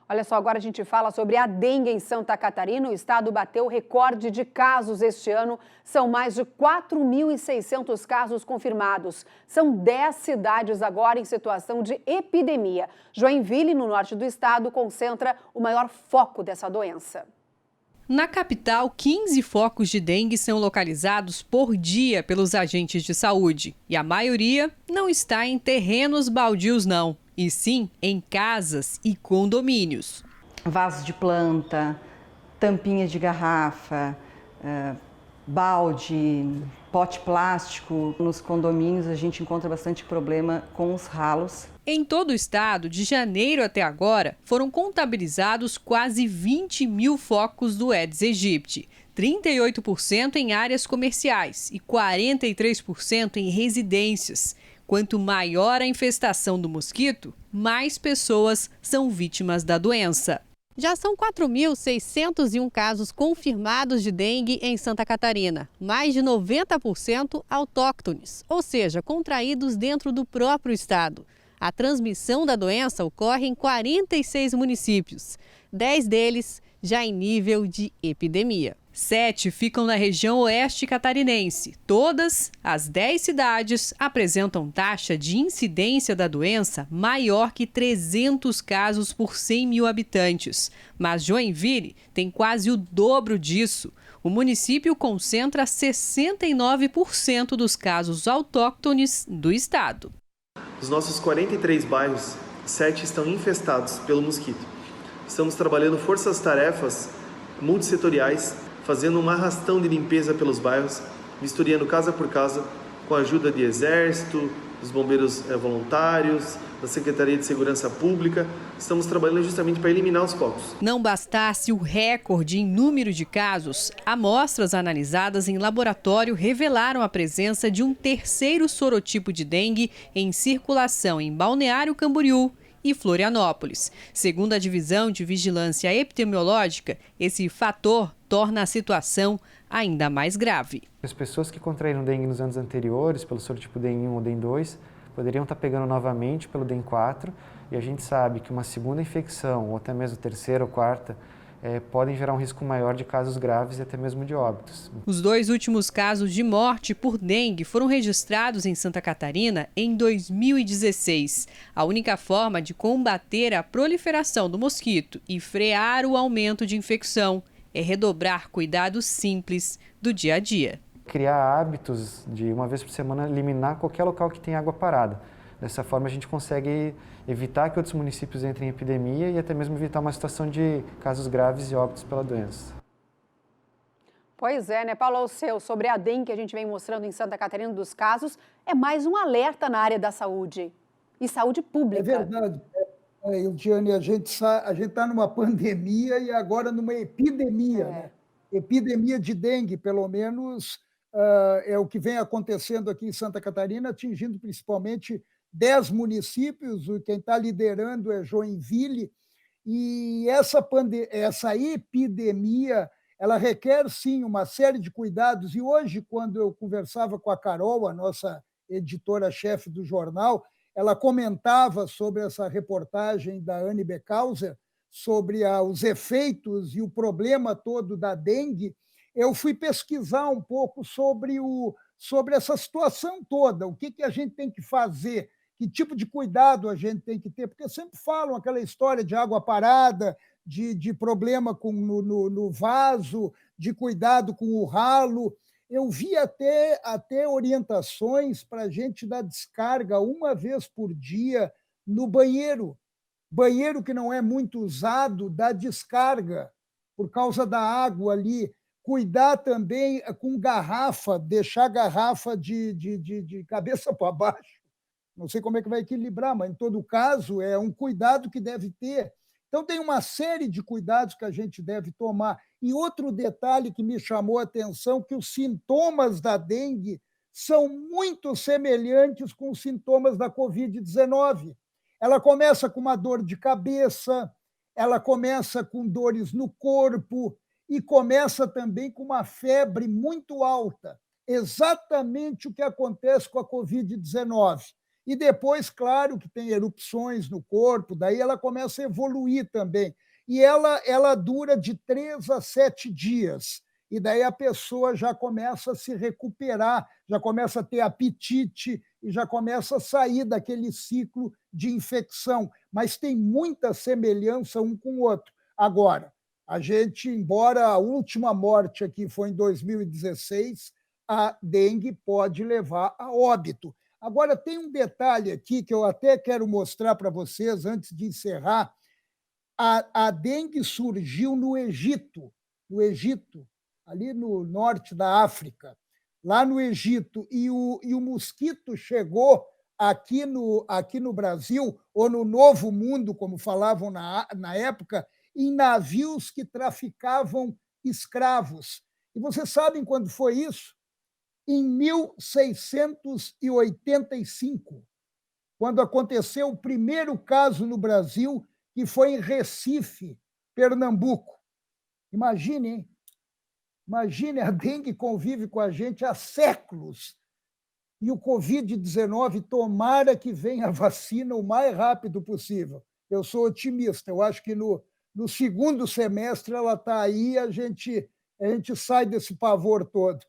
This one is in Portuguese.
Olha só, agora a gente fala sobre a dengue em Santa Catarina. O estado bateu recorde de casos este ano. São mais de 4.600 casos confirmados. São 10 cidades agora em situação de epidemia. Joinville, no norte do estado, concentra o maior foco dessa doença. Na capital, 15 focos de dengue são localizados por dia pelos agentes de saúde. E a maioria não está em terrenos baldios, não, e sim em casas e condomínios. Vasos de planta, tampinha de garrafa, balde, pote plástico. Nos condomínios a gente encontra bastante problema com os ralos. Em todo o estado, de janeiro até agora, foram contabilizados quase 20 mil focos do Aedes aegypti, 38% em áreas comerciais e 43% em residências. Quanto maior a infestação do mosquito, mais pessoas são vítimas da doença. Já são 4.601 casos confirmados de dengue em Santa Catarina, mais de 90% autóctones, ou seja, contraídos dentro do próprio estado. A transmissão da doença ocorre em 46 municípios, 10 deles já em nível de epidemia. 7 ficam na região oeste catarinense. Todas as 10 cidades apresentam taxa de incidência da doença maior que 300 casos por 100 mil habitantes. Mas Joinville tem quase o dobro disso. O município concentra 69% dos casos autóctones do estado. Dos nossos 43 bairros, 7 estão infestados pelo mosquito. Estamos trabalhando forças-tarefas multissetoriais, fazendo um arrastão de limpeza pelos bairros, vistoriando casa por casa, com a ajuda de Exército, dos bombeiros voluntários, da Secretaria de Segurança Pública. Estamos trabalhando justamente para eliminar os focos. Não bastasse o recorde em número de casos, amostras analisadas em laboratório revelaram a presença de um terceiro sorotipo de dengue em circulação em Balneário Camboriú e Florianópolis. Segundo a Divisão de Vigilância Epidemiológica, esse fator torna a situação ainda mais grave. As pessoas que contraíram dengue nos anos anteriores, pelo sorotipo DEN1 ou DEN2, poderiam estar pegando novamente pelo DEN4, e a gente sabe que uma segunda infecção, ou até mesmo terceira ou quarta, podem gerar um risco maior de casos graves e até mesmo de óbitos. Os 2 últimos casos de morte por dengue foram registrados em Santa Catarina em 2016. A única forma de combater a proliferação do mosquito e frear o aumento de infecção é redobrar cuidados simples do dia a dia. Criar hábitos de uma vez por semana eliminar qualquer local que tenha água parada. Dessa forma a gente consegue evitar que outros municípios entrem em epidemia e até mesmo evitar uma situação de casos graves e óbitos pela doença. Pois é, né, Paulo? O seu sobre a dengue que a gente vem mostrando em Santa Catarina dos casos é mais um alerta na área da saúde e saúde pública. É verdade. Eutiane, a gente está numa pandemia e agora numa epidemia, né? Epidemia de dengue, pelo menos, é o que vem acontecendo aqui em Santa Catarina, atingindo principalmente 10 municípios. Quem está liderando é Joinville. E essa epidemia, ela requer, sim, uma série de cuidados. E hoje, quando eu conversava com a Carol, a nossa editora-chefe do jornal, ela comentava sobre essa reportagem da Anne Beckhauser, sobre os efeitos e o problema todo da dengue. Eu fui pesquisar um pouco sobre essa situação toda, o que a gente tem que fazer, que tipo de cuidado a gente tem que ter, porque sempre falam aquela história de água parada, de problema no vaso, de cuidado com o ralo. Eu vi até orientações para a gente dar descarga uma vez por dia no banheiro. Banheiro que não é muito usado, dá descarga por causa da água ali. Cuidar também com garrafa, deixar a garrafa de cabeça para baixo. Não sei como é que vai equilibrar, mas, em todo caso, é um cuidado que deve ter. Então, tem uma série de cuidados que a gente deve tomar. E outro detalhe que me chamou a atenção, que os sintomas da dengue são muito semelhantes com os sintomas da Covid-19. Ela começa com uma dor de cabeça, ela começa com dores no corpo e começa também com uma febre muito alta. Exatamente o que acontece com a Covid-19. E depois, claro, que tem erupções no corpo, daí ela começa a evoluir também. E ela dura de 3 a 7 dias. E daí a pessoa já começa a se recuperar, já começa a ter apetite e já começa a sair daquele ciclo de infecção. Mas tem muita semelhança um com o outro. Agora, a gente, embora a última morte aqui foi em 2016, a dengue pode levar a óbito. Agora, tem um detalhe aqui que eu até quero mostrar para vocês antes de encerrar. A dengue surgiu no Egito, ali no norte da África, lá no Egito, e o mosquito chegou aqui no Brasil, ou no Novo Mundo, como falavam na época, em navios que traficavam escravos. E vocês sabem quando foi isso? Em 1685, quando aconteceu o primeiro caso no Brasil, que foi em Recife, Pernambuco. Imagine, hein? Imagine, a dengue convive com a gente há séculos. E o Covid-19, tomara que venha a vacina o mais rápido possível. Eu sou otimista, eu acho que no segundo semestre ela está aí, a gente sai desse pavor todo.